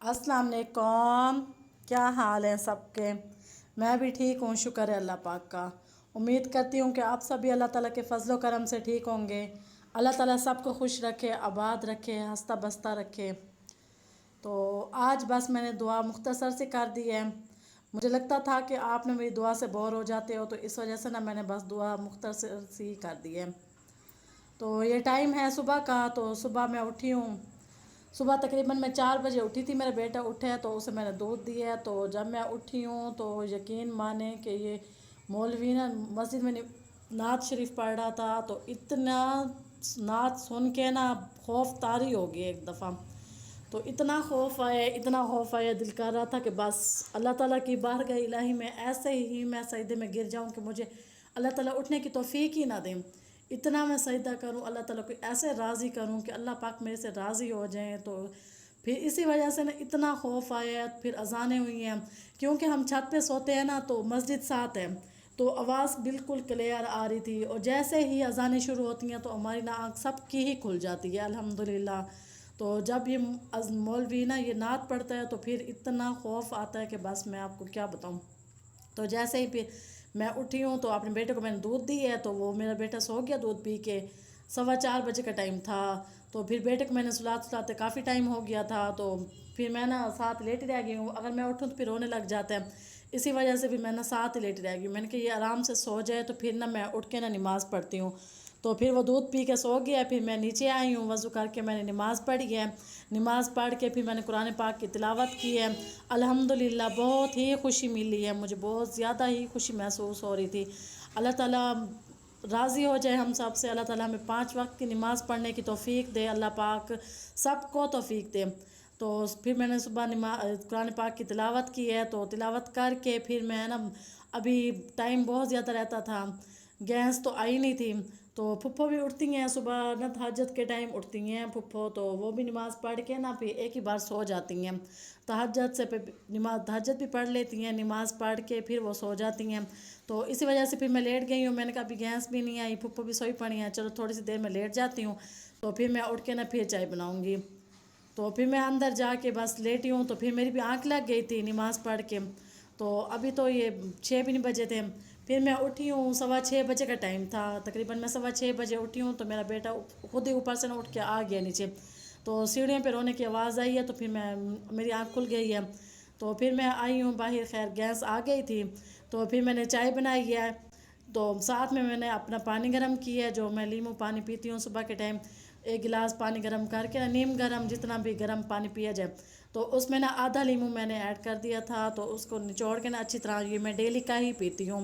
अस्सलाम वालेकुम। क्या हाल है सबके? मैं भी ठीक हूँ, शुक्र है अल्लाह पाक का। उम्मीद करती हूँ कि आप सभी अल्लाह ताला के फजलो करम से ठीक होंगे। अल्लाह ताला सबको खुश रखे, आबाद रखे, हंसता बसता रखे। तो आज बस मैंने दुआ मुख्तसर से कर दी है। मुझे लगता था कि आपने मेरी दुआ से बोर हो जाते हो, तो इस वजह से ना मैंने बस दुआ मुख्तसर सी कर दी है। तो ये टाइम है सुबह का, तो सुबह मैं उठी हूँ। सुबह तकरीबन मैं 4 बजे उठी थी। मेरा बेटा उठे तो उसे मैंने दूध दिया। तो जब मैं उठी हूँ तो यकीन माने कि ये मौलवी ना मस्जिद में नात शरीफ पढ़ रहा था, तो इतना नात सुन के ना खौफ तारी हो गई एक दफ़ा। तो इतना खौफ आया, इतना खौफ आया, दिल कर रहा था कि बस अल्लाह ताला की बारगाह इलाही में ऐसे ही मैं सजदे में गिर जाऊं कि मुझे अल्लाह ताला उठने की तौफीक ही ना दें। इतना मैं सजदा करूं, अल्लाह ताला को ऐसे राज़ी करूं कि अल्लाह पाक मेरे से राज़ी हो जाएं। तो फिर इसी वजह से ना इतना खौफ आया। फिर अजानें हुई हैं, क्योंकि हम छत पे सोते हैं ना, तो मस्जिद साथ है, तो आवाज़ बिल्कुल क्लियर आ रही थी। और जैसे ही अजानें शुरू होती हैं तो हमारी ना आँख सबकी ही खुल जाती है अल्हम्दुलिल्लाह। तो जब ये मौलवी ना ये नात पढ़ता है तो फिर इतना खौफ आता है कि बस मैं आपको क्या बताऊं। तो जैसे ही फिर मैं उठी हूँ तो अपने बेटे को मैंने दूध दी है, तो वो मेरा बेटा सो गया दूध पी के। 4:15 बजे का टाइम था। तो फिर बेटे को मैंने सुलाते काफ़ी टाइम हो गया था, तो फिर मैं ना साथ लेटी रह गई हूँ। अगर मैं उठूँ तो फिर रोने लग जाता है, इसी वजह से फिर मैं ना साथ ही लेटी रह गई। मैंने कहा ये आराम से सो जाए तो फिर ना मैं उठ के ना नमाज़ पढ़ती हूँ। तो फिर वो दूध पी के सो गया। फिर मैं नीचे आई हूँ, वज़ू करके मैंने नमाज़ पढ़ी है। नमाज़ पढ़ के फिर मैंने कुरान पाक की तिलावत की है। अल्हम्दुलिल्लाह बहुत ही खुशी मिली है, मुझे बहुत ज़्यादा ही खुशी महसूस हो रही थी। अल्लाह ताला राज़ी हो जाए हम सब से। अल्लाह ताला हमें 5 वक्त की नमाज़ पढ़ने की तौफ़ीक दे, अल्लाह पाक सबको तौफ़ीक दे। तो फिर मैंने सुबह कुरान पाक की तिलावत की है। तो तिलावत करके फिर मैं ना, अभी टाइम बहुत ज़्यादा रहता था, गैस तो आई नहीं थी। तो फुप्पो भी उठती हैं सुबह ना, तहज्जुद के टाइम उठती हैं फुप्पो, तो वो भी नमाज़ पढ़ के ना फिर एक ही बार सो जाती हैं। तहज्जुद से नमाज तहज्जुद भी पढ़ लेती हैं, नमाज़ पढ़ के फिर वो सो जाती हैं। तो इसी वजह से फिर मैं लेट गई हूँ। मैंने कहा अभी गैस भी नहीं आई, फुप्पो भी सोई पड़ी हैं, चलो थोड़ी सी देर में लेट जाती हूँ। तो फिर मैं उठ के ना फिर चाय बनाऊँगी। तो फिर मैं अंदर जाके बस लेटी हूँ। तो फिर मेरी भी आँख लग गई थी नमाज़ पढ़ के। तो अभी तो ये 6 भी नहीं बजे थे। फिर मैं उठी हूँ, 6:15 बजे का टाइम था। तकरीबन मैं 6:15 बजे उठी हूँ, तो मेरा बेटा खुद ही ऊपर से ना उठ के आ गया नीचे। तो सीढ़ियों पे रोने की आवाज़ आई है, तो फिर मेरी आँख खुल गई है। तो फिर मैं आई हूँ बाहर, खैर गैस आ गई थी। तो फिर मैंने चाय बनाई है। तो साथ में मैंने अपना पानी गर्म किया है, जो मैं नींबू पानी पीती हूँ सुबह के टाइम। एक गिलास पानी गर्म करके ना, नीम गर्म, जितना भी गर्म पानी पिया जाए, तो उसमें ना आधा नींबू मैंने ऐड कर दिया था। तो उसको निचोड़ के ना अच्छी तरह, ये मैं डेली का ही पीती हूँ,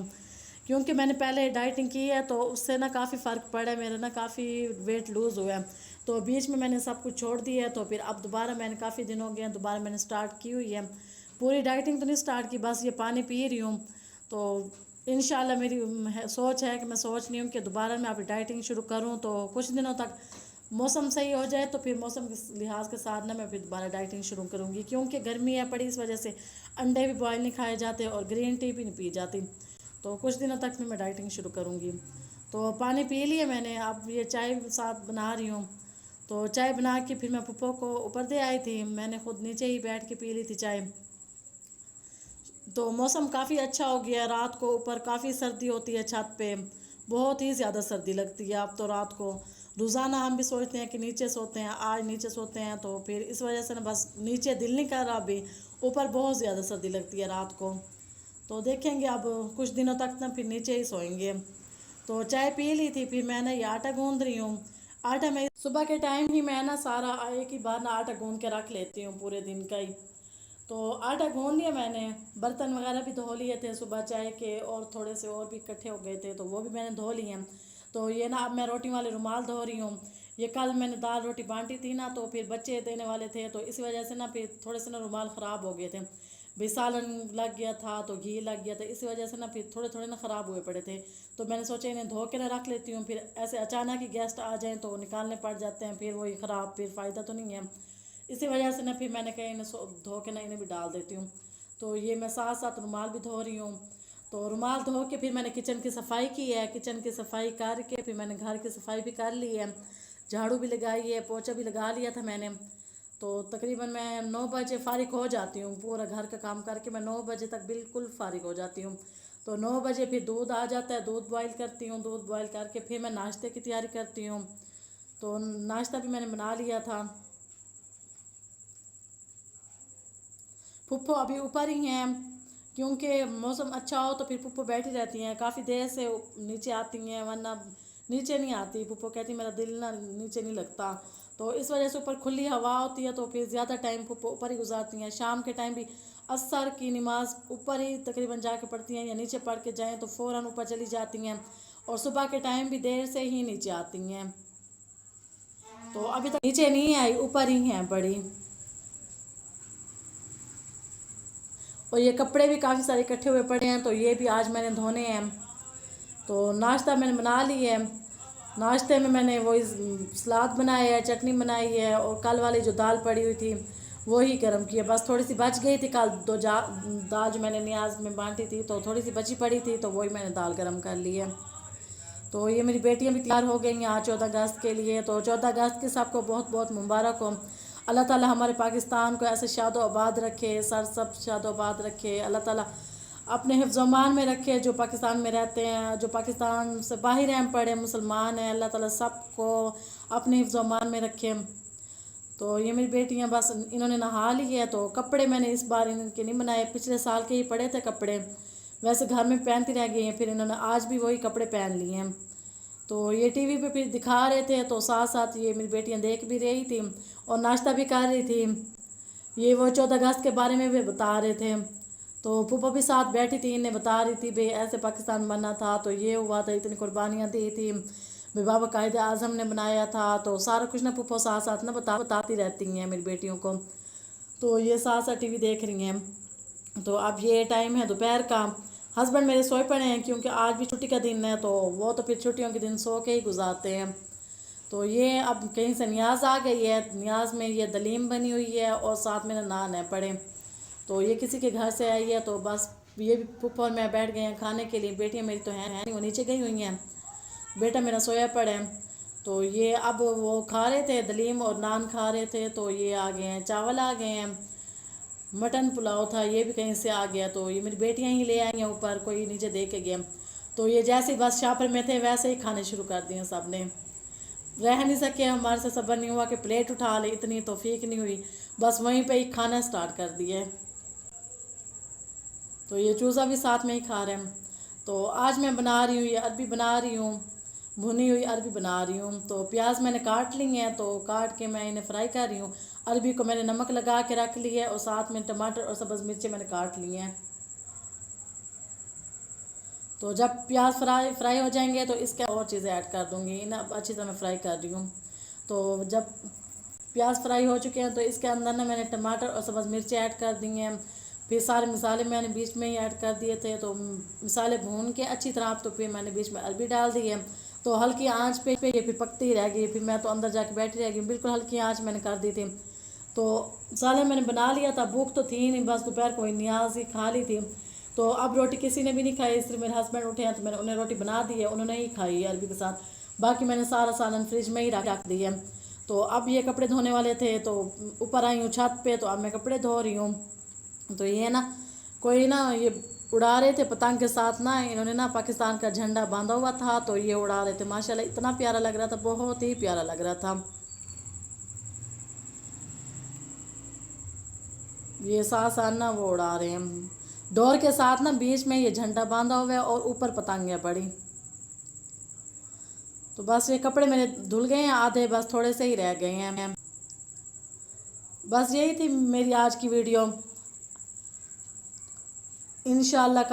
क्योंकि मैंने पहले डाइटिंग की है तो उससे ना काफ़ी फ़र्क पड़ा है, मेरा ना काफ़ी वेट लूज़ हुआ है। तो बीच में मैंने सब कुछ छोड़ दिया है, तो फिर अब दोबारा मैंने काफ़ी दिन हो गए हैं, दोबारा मैंने स्टार्ट की हुई है। पूरी डाइटिंग तो नहीं स्टार्ट की, बस ये पानी पी रही हूँ। तो इंशाल्लाह मेरी सोच है कि मैं सोच रही हूँ कि दोबारा मैं अभी डाइटिंग शुरू करूँ, तो कुछ दिनों तक मौसम सही हो जाए तो फिर मौसम के लिहाज के साथ ना मैं फिर दोबारा डाइटिंग शुरू करूँगी, क्योंकि गर्मी है पड़ी, इस वजह से अंडे भी बॉयल नहीं खाए जाते और ग्रीन टी भी नहीं पी जाती। तो कुछ दिनों तक फिर मैं डाइटिंग शुरू करूँगी। तो पानी पी लिया मैंने, अब ये चाय साथ बना रही हूँ। तो चाय बना के फिर मैं पुप्पो को ऊपर दे आई थी, मैंने खुद नीचे ही बैठ के पी ली थी चाय। तो मौसम काफ़ी अच्छा हो गया, रात को ऊपर काफ़ी सर्दी होती है छत पे, बहुत ही ज़्यादा सर्दी लगती है अब तो रात को। रोज़ाना हम भी सोचते हैं कि नीचे सोते हैं, आज नीचे सोते हैं, तो फिर इस वजह से ना बस नीचे दिल नहीं कर रहा अभी, ऊपर बहुत ज़्यादा सर्दी लगती है रात को। तो देखेंगे अब कुछ दिनों तक ना फिर नीचे ही सोएंगे। तो चाय पी ली थी, फिर मैं ना ये आटा गूंद रही हूँ। आटा मैं सुबह के टाइम ही मैं ना सारा एक ही बार ना आटा गूंद के रख लेती हूँ पूरे दिन का ही। तो आटा गूंद लिया मैंने, बर्तन वगैरह भी धो लिए थे सुबह चाय के, और थोड़े से और भी इकट्ठे हो गए थे तो वो भी मैंने धो लिए हैं। तो ये ना अब मैं रोटी वाले रुमाल धो रही हूँ। ये कल मैंने दाल रोटी बांटी थी ना, तो फिर बच्चे देने वाले थे, तो इस वजह से ना फिर थोड़े से ना रुमाल ख़राब हो गए थे। बेसालन लग गया था तो घी लग गया था, इसी वजह से ना फिर थोड़े थोड़े ना ख़राब हुए पड़े थे। तो मैंने सोचा इन्हें धो के ना रख लेती हूँ, फिर ऐसे अचानक ही गेस्ट आ जाएँ तो निकालने पड़ जाते हैं, फिर वही ख़राब, फिर फ़ायदा तो नहीं है। इसी वजह से ना फिर मैंने कहा इन्हें धो के ना इन्हें भी डाल देती हूँ। तो ये मैं साथ साथ रुमाल भी धो रही हूँ। तो रुमाल धो के फिर मैंने किचन की सफाई की है, किचन की सफाई करके फिर मैंने घर की सफाई भी कर ली है, झाड़ू भी लगाई है, पोछा भी लगा लिया था मैंने। तो तकरीबन मैं 9 बजे फ़ारिग हो जाती हूँ, पूरा घर का काम करके मैं 9 बजे तक बिल्कुल फ़ारिग हो जाती हूँ। तो 9 बजे फिर दूध आ जाता है, दूध बॉईल करती हूँ, दूध बॉईल करके फिर मैं नाश्ते की तैयारी करती हूँ। तो नाश्ता भी मैंने बना लिया था। पुप्पो अभी ऊपर ही हैं, क्योंकि मौसम अच्छा हो तो फिर पुप्पो बैठी रहती हैं, काफ़ी देर से नीचे आती हैं, वरना नीचे नहीं आती। पुप्पो कहती मेरा दिल ना नीचे नहीं लगता, तो इस वजह से ऊपर खुली हवा होती है तो फिर ज़्यादा टाइम पुप्पो ऊपर ही गुजारती हैं। शाम के टाइम भी असर की नमाज ऊपर ही तकरीबन जाके पढ़ती हैं, या नीचे पढ़ के जाएँ तो फ़ौरन ऊपर चली जाती हैं, और सुबह के टाइम भी देर से ही नीचे आती हैं। तो अभी तक नीचे नहीं आई, ऊपर ही हैं बड़ी। और ये कपड़े भी काफ़ी सारे इकट्ठे हुए पड़े हैं, तो ये भी आज मैंने धोने हैं। तो नाश्ता मैंने बना ली है। नाश्ते में मैंने वही सलाद बनाया है, चटनी बनाई है, और कल वाली जो दाल पड़ी हुई थी वही गर्म की है। बस थोड़ी सी बच गई थी कल, दाल जो मैंने नियाज में बांटी थी तो थोड़ी सी बची पड़ी थी, तो वही मैंने दाल गर्म कर ली है। तो ये मेरी बेटियां भी तैयार हो गई हैं आज 14 अगस्त के लिए। तो 14 अगस्त के सबको बहुत बहुत मुबारक हो। अल्लाह ताला हमारे पाकिस्तान को ऐसे शादो आबाद रखे, सर सब शादो आबाद रखे। अल्लाह ताला अपने हिफ्ज़ अमान में रखे जो पाकिस्तान में रहते हैं, जो पाकिस्तान से बाहर हैं पड़े मुसलमान हैं, अल्लाह ताला सबको अपने हिफ्ज़ अमान में रखे। तो ये मेरी बेटियां बस इन्होंने नहा ली है। तो कपड़े मैंने इस बार इनके नहीं बनाए, पिछले साल के ही पड़े थे कपड़े, वैसे घर में पहनती रह गई हैं, फिर इन्होंने आज भी वही कपड़े पहन लिए हैं। तो ये टीवी पे फिर दिखा रहे थे, तो साथ साथ ये मेरी बेटियां देख भी रही थी और नाश्ता भी कर रही थी। ये वो 14 अगस्त के बारे में भी बता रहे थे। तो पुप्पो भी साथ बैठी थी, इन्हें बता रही थी भाई ऐसे पाकिस्तान बना था, तो ये हुआ था, इतनी कुर्बानियाँ दी थी, भाई बाबा कायदे आज़म ने बनाया था। तो सारा कुछ ना पुप्पो साथ साथ ना बताती रहती हैं मेरी बेटियों को। तो ये साथ साथ टीवी देख रही हैं। तो अब ये टाइम है दोपहर का। हस्बैंड मेरे सोए पड़े हैं, क्योंकि आज भी छुट्टी का दिन है, तो वो तो फिर छुट्टियों के दिन सो के ही गुजारते हैं। तो ये अब कहीं से न्याज आ गई है, न्याज में ये दलीम बनी हुई है और साथ में नान है पड़े। तो ये किसी के घर से आई है, तो बस ये भी पुप्पो और मैं बैठ गए हैं खाने के लिए। बेटियाँ मेरी तो हैं नहीं, वो नीचे गई हुई हैं, बेटा मेरा सोया पड़ा है। तो ये अब वो खा रहे थे दलीम और नान खा रहे थे, तो ये आ गए हैं, चावल आ गए हैं, मटन पुलाव था ये भी कहीं से आ गया। तो ये मेरी बेटियां ही ले आई हैं ऊपर, कोई नीचे दे के गया। तो ये जैसे ही बस शापर में थे वैसे ही खाने शुरू कर दिए सब ने, रह नहीं सके, हमारे से सब्र नहीं हुआ कि प्लेट उठा ले, इतनी तौफीक नहीं हुई, बस वहीं पे ही खाना स्टार्ट कर दिए। तो ये चूज़ा भी साथ में ही खा रहे हैं। तो आज मैं बना रही हूँ, ये अरबी बना रही हूँ, भुनी हुई अरबी बना रही हूँ। तो प्याज मैंने काट ली हैं, तो काट के मैं इन्हें फ्राई कर रही हूँ। अरबी को मैंने नमक लगा के रख लिया है, और साथ में टमाटर और सब्ज़ मिर्चें मैंने काट ली हैं। तो जब प्याज फ्राई हो जाएंगे तो इसके और चीज़ें ऐड कर दूँगी। इन्हें अब अच्छी तरह मैं फ्राई कर रही हूँ। तो जब प्याज फ्राई हो चुके हैं तो इसके अंदर ना मैंने टमाटर और सब्ज़ मिर्ची ऐड कर दी हैं। फिर सारे मसाले मैंने बीच में ही ऐड कर दिए थे। तो मसाले भून के अच्छी तरह तो फिर मैंने बीच में अरबी डाल दी है। तो हल्की आंच पे ये फिर पकती रह गई। फिर मैं तो अंदर जाके बैठी रह गई, बिल्कुल हल्की आंच मैंने कर दी थी। तो सालन मैंने बना लिया था, भूख तो थी नहीं, बस दोपहर को न्याज ही खा ली थी। तो अब रोटी किसी ने भी नहीं खाई, सिर्फ मेरे हस्बैंड उठे हैं तो मैंने उन्हें रोटी बना दी है, उन्होंने ही खाई अरबी के साथ। बाकी मैंने सारा सालन फ्रिज में ही रख दी है। तो अब ये कपड़े धोने वाले थे तो ऊपर आई हूँ छत पे, तो अब मैं कपड़े धो रही हूँ। तो ये ना कोई ना ये उड़ा रहे थे पतंग के साथ ना, इन्होंने ना पाकिस्तान का झंडा बांधा हुआ था तो ये उड़ा रहे थे। माशाल्लाह इतना प्यारा लग रहा था, बहुत ही प्यारा लग रहा था। ये साथ ना वो उड़ा रहे हैं डोर के साथ ना, बीच में ये झंडा बांधा हुआ है और ऊपर पतंगें पड़ी। तो बस ये कपड़े मेरे धुल गए हैं आधे, बस थोड़े से ही रह गए हैं। बस यही थी मेरी आज की वीडियो। इंशाल्लाह